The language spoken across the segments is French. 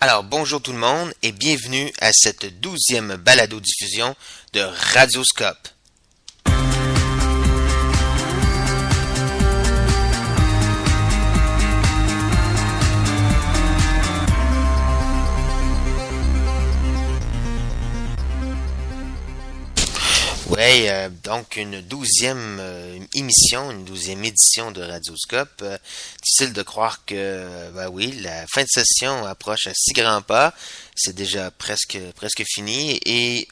Alors, bonjour tout le monde et bienvenue à cette 12e balado-diffusion de Radioscope. Oui, donc une 12e émission, une 12e édition de Radioscope. Difficile de croire que, oui, la fin de session approche à si grands pas. C'est déjà presque fini. Et,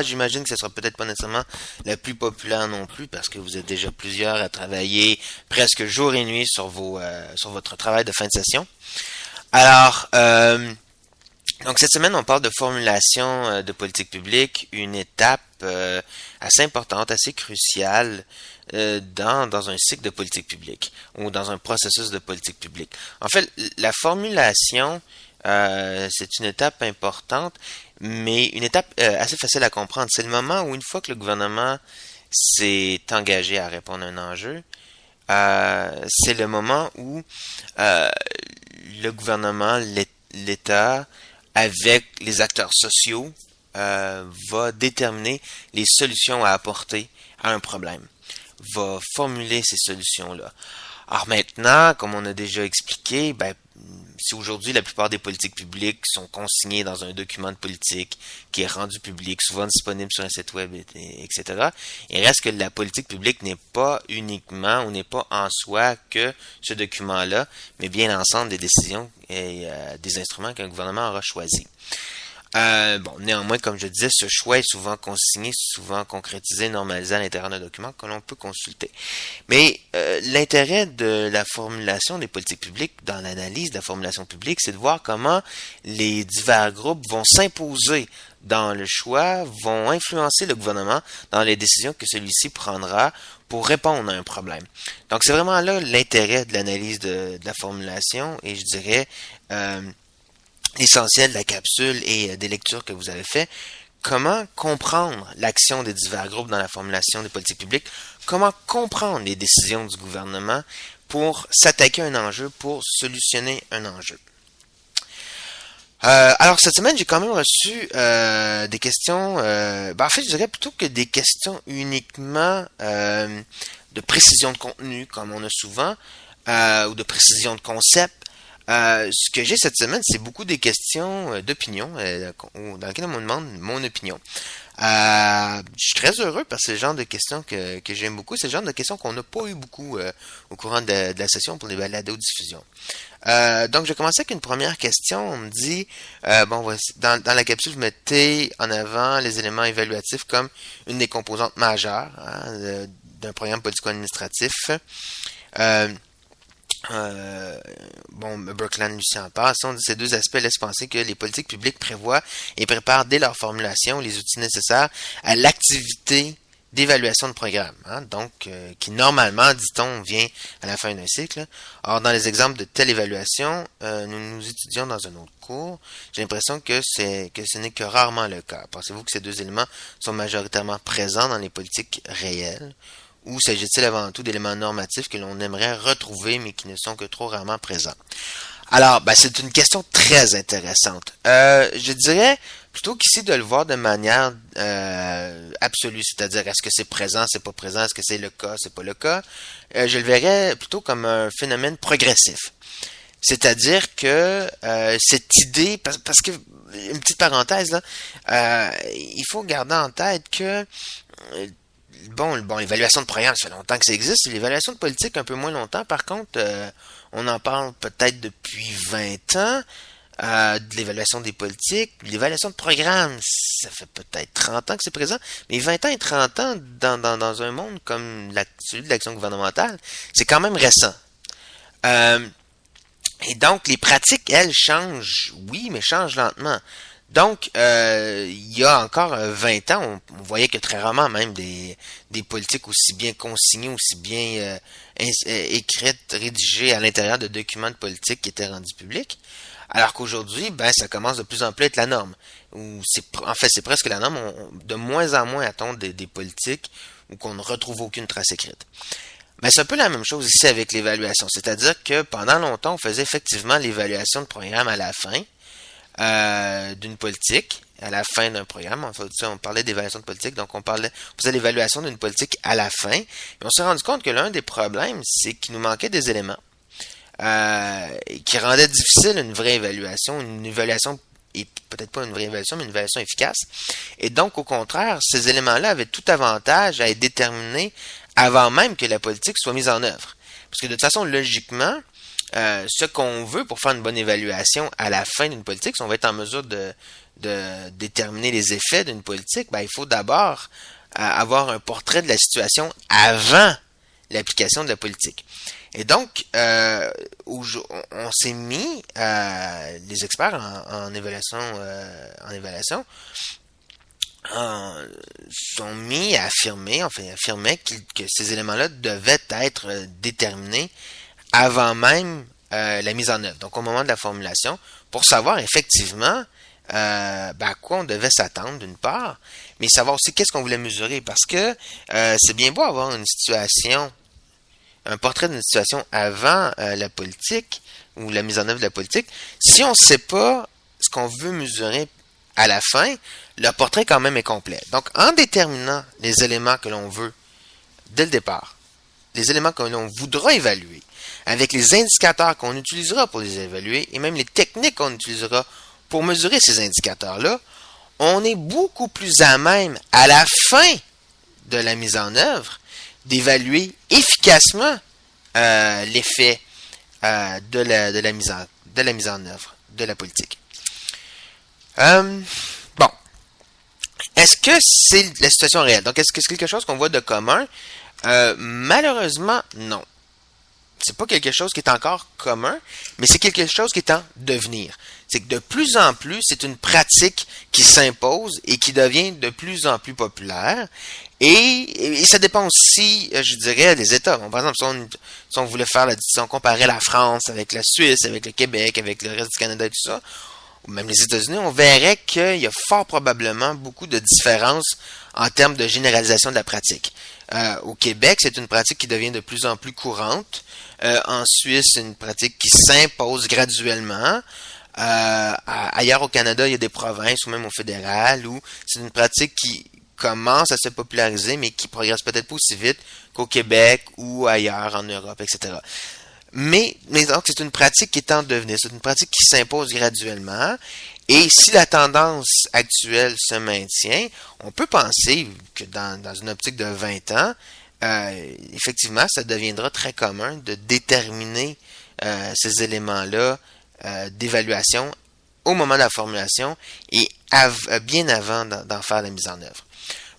j'imagine que ce sera peut-être pas nécessairement la plus populaire non plus parce que vous êtes déjà plusieurs à travailler presque jour et nuit sur sur votre travail de fin de session. Alors, donc cette semaine, on parle de formulation de politique publique, une étape assez importante, assez cruciale dans un cycle de politique publique ou dans un processus de politique publique. En fait, la formulation, c'est une étape importante, mais une étape assez facile à comprendre. C'est le moment où une fois que le gouvernement s'est engagé à répondre à un enjeu, c'est le moment où le gouvernement, l'État, avec les acteurs sociaux, va déterminer les solutions à apporter à un problème, va formuler ces solutions-là. Alors maintenant, comme on a déjà expliqué, si aujourd'hui la plupart des politiques publiques sont consignées dans un document de politique qui est rendu public, souvent disponible sur un site web, etc., il reste que la politique publique n'est pas uniquement ou n'est pas en soi que ce document-là, mais bien l'ensemble des décisions et des instruments qu'un gouvernement aura choisis. Néanmoins, comme je disais, ce choix est souvent consigné, souvent concrétisé, normalisé à l'intérieur d'un document que l'on peut consulter. Mais l'intérêt de la formulation des politiques publiques, dans l'analyse de la formulation publique, c'est de voir comment les divers groupes vont s'imposer dans le choix, vont influencer le gouvernement dans les décisions que celui-ci prendra pour répondre à un problème. Donc, c'est vraiment là l'intérêt de l'analyse de la formulation, et je dirais l'essentiel de la capsule et des lectures que vous avez fait. Comment comprendre l'action des divers groupes dans la formulation des politiques publiques? Comment comprendre les décisions du gouvernement pour s'attaquer à un enjeu, pour solutionner un enjeu? Alors, cette semaine, j'ai quand même reçu des questions, en fait, je dirais plutôt que des questions uniquement de précision de contenu, comme on a souvent, ou de précision de concept. Ce que j'ai cette semaine, c'est beaucoup des questions d'opinion, dans lesquelles on me demande mon opinion. Je suis très heureux parce que c'est le genre de questions que j'aime beaucoup. C'est le genre de questions qu'on n'a pas eu beaucoup au courant de la session pour les balados-diffusions. Donc, je vais commencer avec une première question. On me dit, dans la capsule, vous mettez en avant les éléments évaluatifs comme une des composantes majeures d'un programme politico-administratif. Brookland, Lucien en passe. Ces deux aspects laissent penser que les politiques publiques prévoient et préparent dès leur formulation les outils nécessaires à l'activité d'évaluation de programme. Donc, qui normalement, dit-on, vient à la fin d'un cycle. Or, dans les exemples de telle évaluation, nous étudions dans un autre cours. J'ai l'impression que ce n'est que rarement le cas. Pensez-vous que ces deux éléments sont majoritairement présents dans les politiques réelles? Ou s'agit-il avant tout d'éléments normatifs que l'on aimerait retrouver, mais qui ne sont que trop rarement présents? Alors, c'est une question très intéressante. Je dirais plutôt qu'ici de le voir de manière absolue, c'est-à-dire est-ce que c'est présent, c'est pas présent, est-ce que c'est le cas, c'est pas le cas. Je le verrais plutôt comme un phénomène progressif. C'est-à-dire que cette idée, parce que, une petite parenthèse là, il faut garder en tête que l'évaluation de programme, ça fait longtemps que ça existe. L'évaluation de politique, un peu moins longtemps. Par contre, on en parle peut-être depuis 20 ans de l'évaluation des politiques. L'évaluation de programme, ça fait peut-être 30 ans que c'est présent. Mais 20 ans et 30 ans dans un monde comme celui de l'action gouvernementale, c'est quand même récent. Et donc, les pratiques, elles, changent, oui, mais changent lentement. Donc, il y a encore 20 ans, on voyait que très rarement même des politiques aussi bien consignées, aussi bien écrites, rédigées à l'intérieur de documents de politique qui étaient rendus publics. Alors qu'aujourd'hui, ça commence de plus en plus à être la norme. C'est presque la norme. De moins en moins attend des politiques où qu'on ne retrouve aucune trace écrite. C'est un peu la même chose ici avec l'évaluation. C'est-à-dire que pendant longtemps, on faisait effectivement l'évaluation de programme à la fin. d'une politique à la fin d'un programme. En fait, on parlait d'évaluation de politique, donc on faisait l'évaluation d'une politique à la fin. Et on s'est rendu compte que l'un des problèmes, c'est qu'il nous manquait des éléments qui rendaient difficile une vraie évaluation, une évaluation et peut-être pas une vraie évaluation, mais une évaluation efficace. Et donc, au contraire, ces éléments-là avaient tout avantage à être déterminés avant même que la politique soit mise en œuvre. Parce que de toute façon, logiquement, ce qu'on veut pour faire une bonne évaluation à la fin d'une politique, si on va être en mesure de déterminer les effets d'une politique, il faut d'abord avoir un portrait de la situation avant l'application de la politique. Et donc, on s'est mis, les experts en évaluation, sont mis à affirmaient que ces éléments-là devaient être déterminés avant même la mise en œuvre. Donc, au moment de la formulation, pour savoir effectivement à quoi on devait s'attendre d'une part, mais savoir aussi qu'est-ce qu'on voulait mesurer. Parce que c'est bien beau avoir un portrait d'une situation avant la politique ou la mise en œuvre de la politique. Si on ne sait pas ce qu'on veut mesurer à la fin, le portrait quand même est complet. Donc, en déterminant les éléments que l'on veut dès le départ, les éléments que l'on voudra évaluer, avec les indicateurs qu'on utilisera pour les évaluer et même les techniques qu'on utilisera pour mesurer ces indicateurs-là, on est beaucoup plus à même, à la fin de la mise en œuvre, d'évaluer efficacement l'effet de la mise en œuvre de la politique. Bon. Est-ce que c'est la situation réelle? Donc, est-ce que c'est quelque chose qu'on voit de commun? Malheureusement, non. C'est pas quelque chose qui est encore commun, mais c'est quelque chose qui est en devenir. C'est que de plus en plus, c'est une pratique qui s'impose et qui devient de plus en plus populaire. Et ça dépend aussi, je dirais, des États. Bon, par exemple, si on voulait faire si on comparait la France avec la Suisse, avec le Québec, avec le reste du Canada et tout ça, ou même les États-Unis, on verrait qu'il y a fort probablement beaucoup de différences en termes de généralisation de la pratique. Au Québec, c'est une pratique qui devient de plus en plus courante. En Suisse, c'est une pratique qui s'impose graduellement. Ailleurs au Canada, il y a des provinces ou même au fédéral où c'est une pratique qui commence à se populariser, mais qui progresse peut-être pas aussi vite qu'au Québec ou ailleurs en Europe, etc. Mais donc, c'est une pratique qui est en devenir. C'est une pratique qui s'impose graduellement. Et si la tendance actuelle se maintient, on peut penser que dans une optique de 20 ans, effectivement, ça deviendra très commun de déterminer ces éléments-là d'évaluation au moment de la formulation et bien avant d'en faire la mise en œuvre.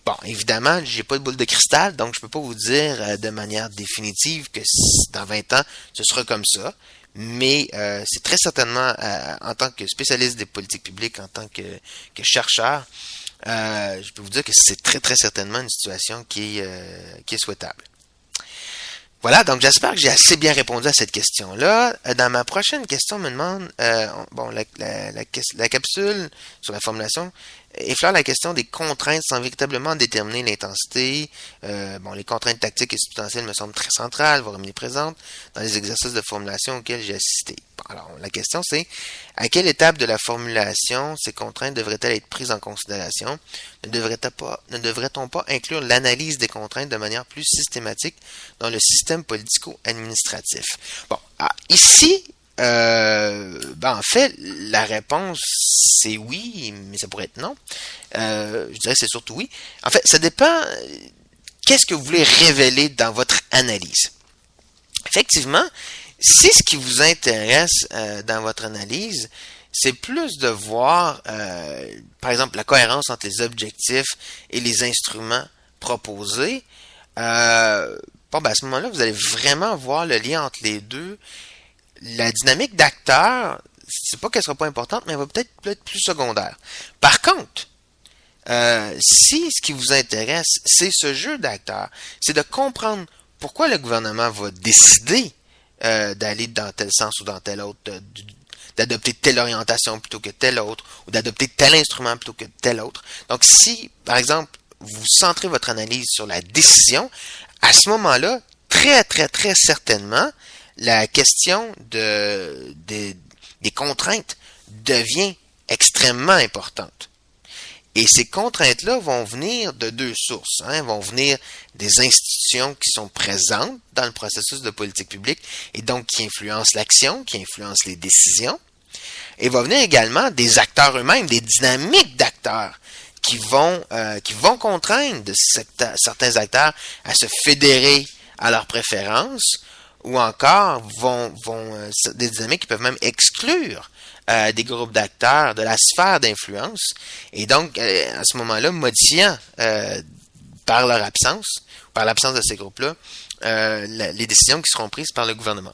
Bon, évidemment, j'ai pas de boule de cristal, donc je peux pas vous dire de manière définitive que dans 20 ans, ce sera comme ça. Mais c'est très certainement, en tant que spécialiste des politiques publiques, en tant que chercheur, je peux vous dire que c'est très très certainement une situation qui est souhaitable. Voilà, donc j'espère que j'ai assez bien répondu à cette question-là. Dans ma prochaine question, on me demande, la capsule sur la formulation effleure la question des contraintes sans véritablement déterminer l'intensité. Les contraintes tactiques et substantielles me semblent très centrales, voire omniprésentes, dans les exercices de formulation auxquels j'ai assisté. Bon, alors, la question c'est, à quelle étape de la formulation ces contraintes devraient-elles être prises en considération? Ne devrait-on pas inclure l'analyse des contraintes de manière plus systématique dans le système politico-administratif? Bon, ici, en fait, la réponse c'est oui, mais ça pourrait être non. Je dirais que c'est surtout oui. En fait, ça dépend. Qu'est-ce que vous voulez révéler dans votre analyse? Effectivement, si ce qui vous intéresse dans votre analyse, c'est plus de voir, par exemple, la cohérence entre les objectifs et les instruments proposés, à ce moment-là, vous allez vraiment voir le lien entre les deux. La dynamique d'acteur, c'est pas qu'elle sera pas importante, mais elle va peut-être être plus secondaire. Par contre, si ce qui vous intéresse, c'est ce jeu d'acteurs, c'est de comprendre pourquoi le gouvernement va décider d'aller dans tel sens ou dans tel autre, d'adopter telle orientation plutôt que telle autre, ou d'adopter tel instrument plutôt que tel autre. Donc, si, par exemple, vous centrez votre analyse sur la décision, à ce moment-là, très, très, très certainement, la question des contraintes devient extrêmement importantes. Et ces contraintes-là vont venir de deux sources. Vont venir des institutions qui sont présentes dans le processus de politique publique et donc qui influencent l'action, qui influencent les décisions. Et va venir également des acteurs eux-mêmes, des dynamiques d'acteurs qui vont contraindre certains acteurs à se fédérer à leurs préférences ou encore des dynamiques qui peuvent même exclure des groupes d'acteurs de la sphère d'influence et donc à ce moment-là modifiant par leur absence, par l'absence de ces groupes-là, les décisions qui seront prises par le gouvernement.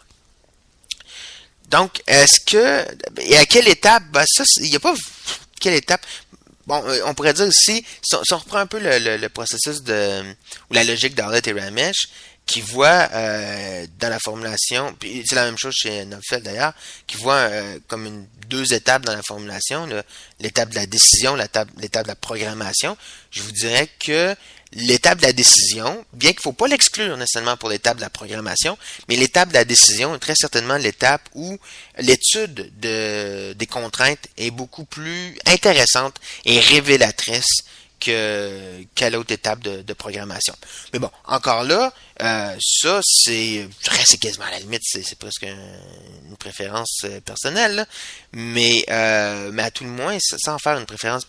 Donc, est-ce que et à quelle étape, il n'y a pas quelle étape. Bon, on pourrait dire aussi, si on reprend un peu le processus ou la logique d'Howlett et Ramesh, qui voit dans la formulation, puis c'est la même chose chez Knopfler d'ailleurs, qui voit comme deux étapes dans la formulation, l'étape de la décision, l'étape de la programmation. Je vous dirais que l'étape de la décision, bien qu'il ne faut pas l'exclure nécessairement pour l'étape de la programmation, mais l'étape de la décision est très certainement l'étape où l'étude des contraintes est beaucoup plus intéressante et révélatrice qu'à l'autre étape de programmation. Mais bon, encore là, ça, c'est quasiment à la limite, c'est presque une préférence personnelle, là. Mais à tout le moins, sans faire une préférence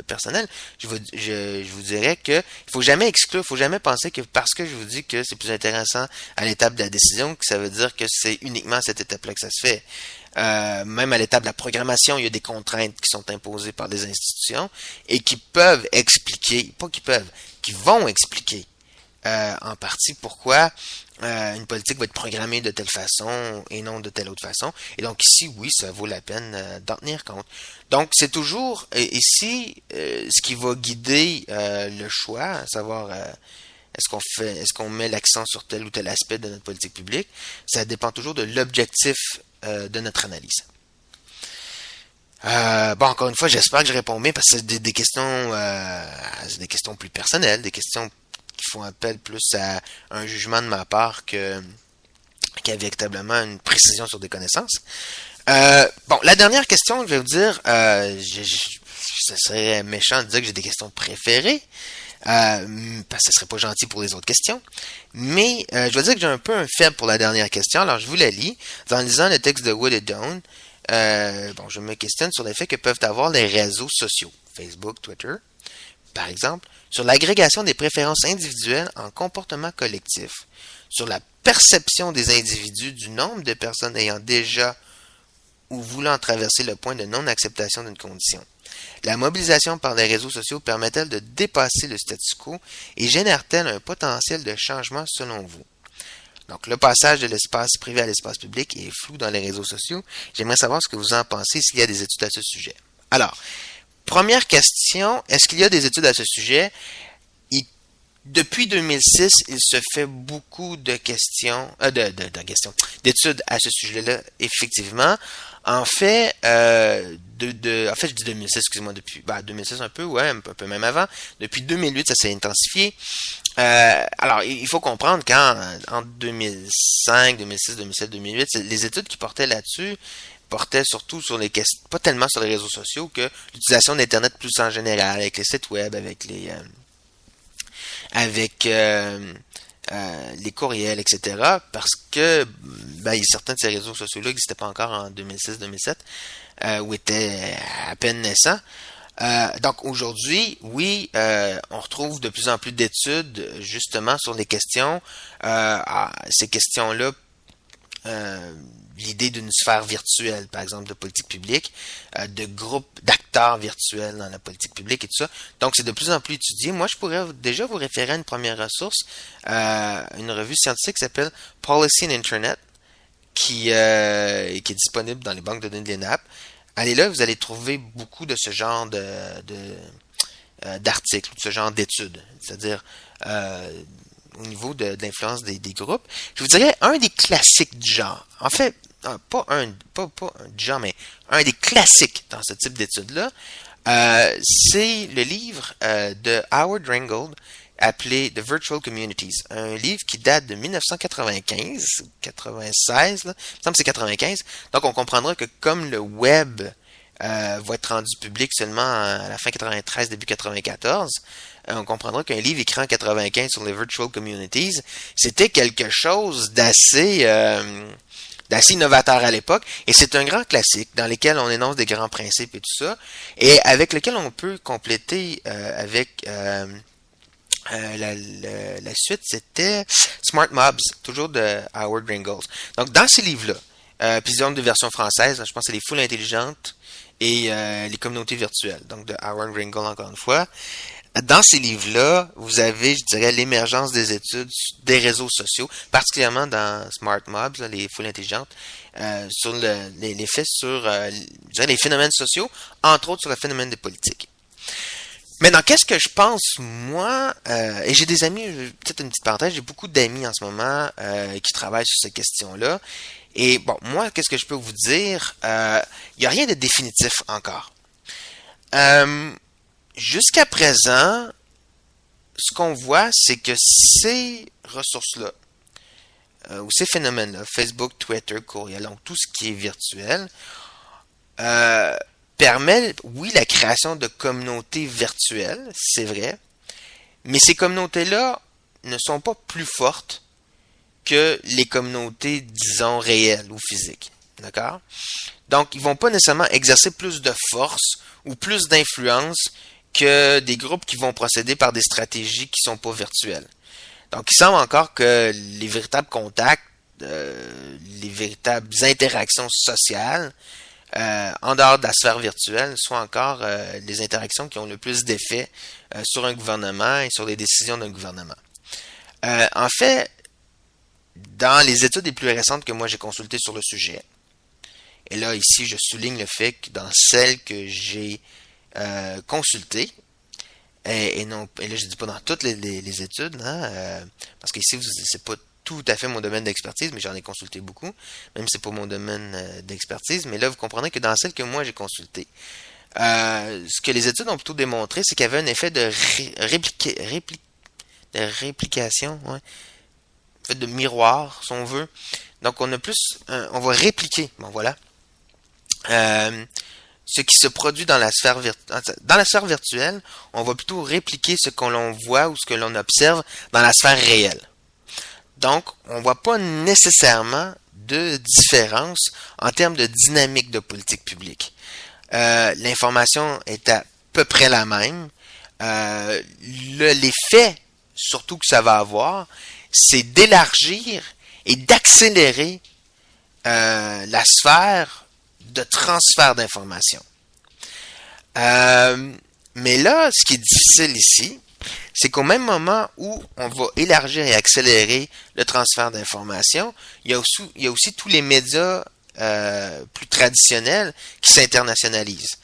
personnelle, je vous dirais que il faut jamais exclure, il faut jamais penser que parce que je vous dis que c'est plus intéressant à l'étape de la décision, que ça veut dire que c'est uniquement à cette étape-là que ça se fait. Même à l'étape de la programmation, il y a des contraintes qui sont imposées par des institutions et qui peuvent expliquer, qui vont expliquer en partie pourquoi une politique va être programmée de telle façon et non de telle autre façon. Et donc ici, oui, ça vaut la peine d'en tenir compte. Donc c'est toujours ici ce qui va guider le choix, à savoir est-ce qu'on met l'accent sur tel ou tel aspect de notre politique publique. Ça dépend toujours de l'objectif de notre analyse. Encore une fois, j'espère que je réponds bien parce que c'est des questions plus personnelles, des questions qui font appel plus à un jugement de ma part qu'à véritablement une précision sur des connaissances. La dernière question, je vais vous dire, ça serait méchant de dire que j'ai des questions préférées, parce que ce serait pas gentil pour les autres questions. Mais je dois dire que j'ai un peu un faible pour la dernière question, alors je vous la lis. En lisant le texte de Wood et Down, je me questionne sur l'effet que peuvent avoir les réseaux sociaux, Facebook, Twitter, par exemple, sur l'agrégation des préférences individuelles en comportement collectif, sur la perception des individus du nombre de personnes ayant déjà ou voulant traverser le point de non-acceptation d'une condition. La mobilisation par les réseaux sociaux permet-elle de dépasser le statu quo et génère-t-elle un potentiel de changement selon vous? Donc, le passage de l'espace privé à l'espace public est flou dans les réseaux sociaux. J'aimerais savoir ce que vous en pensez, s'il y a des études à ce sujet. Alors, première question, est-ce qu'il y a des études à ce sujet? Depuis 2006, il se fait beaucoup de d'études à ce sujet-là, effectivement. En fait, je dis 2006, excusez-moi, depuis 2006 un peu, ouais, un peu même avant. Depuis 2008, ça s'est intensifié. Alors, il faut comprendre qu'en 2005, 2006, 2007, 2008, les études qui portaient là-dessus portaient surtout sur les questions, pas tellement sur les réseaux sociaux que l'utilisation d'Internet plus en général, avec les sites web, avec les courriels, etc. Parce que certains de ces réseaux sociaux-là n'existaient pas encore en 2006-2007, ou étaient à peine naissants. Donc aujourd'hui, oui, on retrouve de plus en plus d'études justement sur les questions. Ces questions-là, l'idée d'une sphère virtuelle, par exemple, de politique publique, de groupes d'acteurs virtuels dans la politique publique et tout ça. Donc, c'est de plus en plus étudié. Moi, je pourrais déjà vous référer à une première ressource, une revue scientifique qui s'appelle Policy and Internet, qui est disponible dans les banques de données de l'ENAP. Allez là, vous allez trouver beaucoup de ce genre d'articles, de ce genre d'études. C'est-à-dire au niveau de l'influence des groupes. Je vous dirais un des classiques du genre. En fait, pas un du genre, mais un des classiques dans ce type d'études-là, c'est le livre de Howard Ringgold appelé The Virtual Communities. Un livre qui date de 1995, 96, là. Il me semble que c'est 95. Donc, on comprendra que comme le web va être rendu public seulement à la fin 93, début 94. On comprendra qu'un livre écrit en 95 sur les virtual communities, c'était quelque chose d'assez innovateur à l'époque, et c'est un grand classique dans lequel on énonce des grands principes et tout ça, et avec lequel on peut compléter avec la suite, c'était Smart Mobs, toujours de Howard Ringels. Donc dans ces livres-là, puis ils ont des versions françaises, je pense que c'est les foules intelligentes et les communautés virtuelles, donc de Howard Ringel encore une fois. Dans ces livres-là, vous avez, je dirais, l'émergence des études des réseaux sociaux, particulièrement dans Smart Mobs, là, les foules intelligentes, sur l'effet sur je dirais, les phénomènes sociaux, entre autres sur le phénomène des politiques. Maintenant, qu'est-ce que je pense, moi, et j'ai des amis, peut-être une petite parenthèse, j'ai beaucoup d'amis en ce moment qui travaillent sur ces questions-là, et bon, moi, qu'est-ce que je peux vous dire? Il n'y a rien de définitif encore. Jusqu'à présent, ce qu'on voit, c'est que ces ressources-là, ou ces phénomènes-là, Facebook, Twitter, courriel, donc tout ce qui est virtuel, permet, oui, la création de communautés virtuelles, c'est vrai, mais ces communautés-là ne sont pas plus fortes que les communautés, disons, réelles ou physiques. D'accord? Donc, ils vont pas nécessairement exercer plus de force ou plus d'influence que des groupes qui vont procéder par des stratégies qui sont pas virtuelles. Donc, il semble encore que les véritables contacts, les véritables interactions sociales, en dehors de la sphère virtuelle, soient encore les interactions qui ont le plus d'effet sur un gouvernement et sur les décisions d'un gouvernement. En fait, dans les études les plus récentes que moi j'ai consultées sur le sujet, et là ici je souligne le fait que dans celles que j'ai consultées, et là je dis pas dans toutes les études, hein, parce qu'ici c'est pas tout à fait mon domaine d'expertise, mais j'en ai consulté beaucoup, même si c'est pas mon domaine d'expertise, mais là vous comprenez que dans celles que moi j'ai consultées, ce que les études ont plutôt démontré, c'est qu'il y avait un effet de réplication, ouais, fait de miroir, si on veut. Donc on a plus, on va répliquer, bon voilà, ce qui se produit dans la sphère virtuelle, on va plutôt répliquer ce que l'on voit ou ce que l'on observe dans la sphère réelle. Donc on voit pas nécessairement de différence en termes de dynamique de politique publique. L'information est à peu près la même. L'effet surtout que ça va avoir, c'est d'élargir et d'accélérer la sphère de transfert d'informations. Mais là, ce qui est difficile ici, c'est qu'au même moment où on va élargir et accélérer le transfert d'informations, il y a aussi tous les médias plus traditionnels qui s'internationalisent.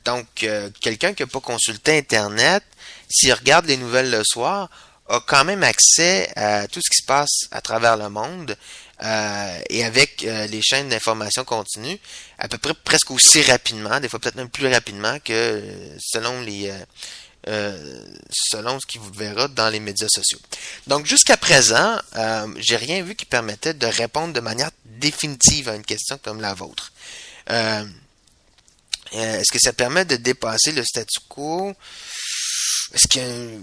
Donc, quelqu'un qui n'a pas consulté Internet, s'il regarde les nouvelles le soir, a quand même accès à tout ce qui se passe à travers le monde et avec les chaînes d'information continue, à peu près presque aussi rapidement, des fois peut-être même plus rapidement que selon ce qu'il vous verra dans les médias sociaux. Donc jusqu'à présent, j'ai rien vu qui permettait de répondre de manière définitive à une question comme la vôtre. Est-ce que ça permet de dépasser le statu quo? Est-ce que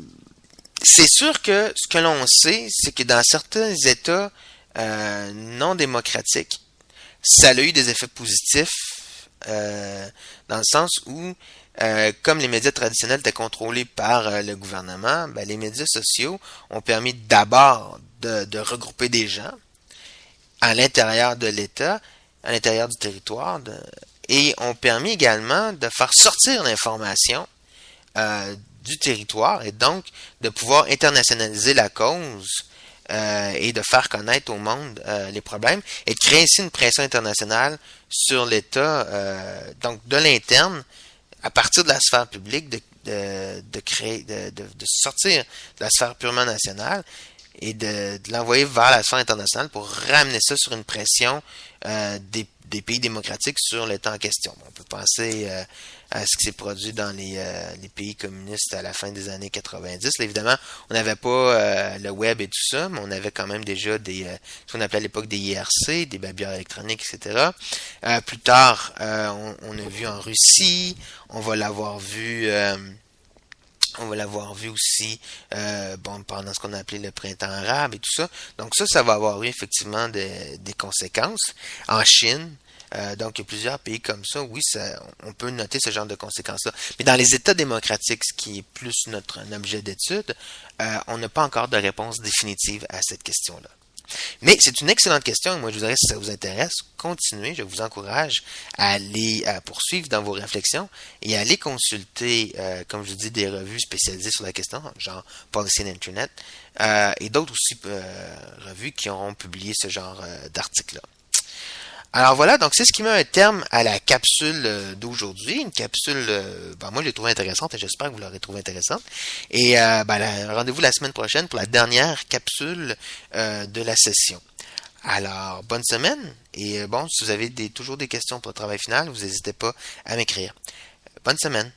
c'est sûr que ce que l'on sait, c'est que dans certains États non démocratiques, ça a eu des effets positifs dans le sens où, comme les médias traditionnels étaient contrôlés par le gouvernement, ben, les médias sociaux ont permis d'abord de regrouper des gens à l'intérieur de l'État, à l'intérieur du territoire, et ont permis également de faire sortir l'information du territoire et donc de pouvoir internationaliser la cause et de faire connaître au monde les problèmes et de créer ainsi une pression internationale sur l'État, donc de l'interne, à partir de la sphère publique, de sortir de la sphère purement nationale et de l'envoyer vers la sphère internationale pour ramener ça sur une pression des pays démocratiques sur l'État en question. On peut penser à ce qui s'est produit dans les pays communistes à la fin des années 90. Là, évidemment, on n'avait pas le web et tout ça, mais on avait quand même déjà ce qu'on appelait à l'époque des IRC, des babilleurs électroniques, etc. Plus tard, on a vu en Russie, on va l'avoir vu... on va l'avoir vu aussi pendant ce qu'on a appelé le printemps arabe et tout ça. Donc ça va avoir eu effectivement des conséquences. En Chine, donc il y a plusieurs pays comme ça, oui, on peut noter ce genre de conséquences-là. Mais dans les États démocratiques, ce qui est plus un objet d'étude, on n'a pas encore de réponse définitive à cette question-là. Mais c'est une excellente question. Moi, je vous dirais, si ça vous intéresse, continuez. Je vous encourage à aller poursuivre dans vos réflexions et à aller consulter, comme je vous dis, des revues spécialisées sur la question, genre Policy and Internet, et d'autres aussi revues qui auront publié ce genre d'articles-là. Alors voilà, donc c'est ce qui met un terme à la capsule d'aujourd'hui. Une capsule, moi je l'ai trouvée intéressante et j'espère que vous l'aurez trouvée intéressante. Et rendez-vous la semaine prochaine pour la dernière capsule de la session. Alors, bonne semaine. Et si vous avez toujours des questions pour le travail final, vous n'hésitez pas à m'écrire. Bonne semaine.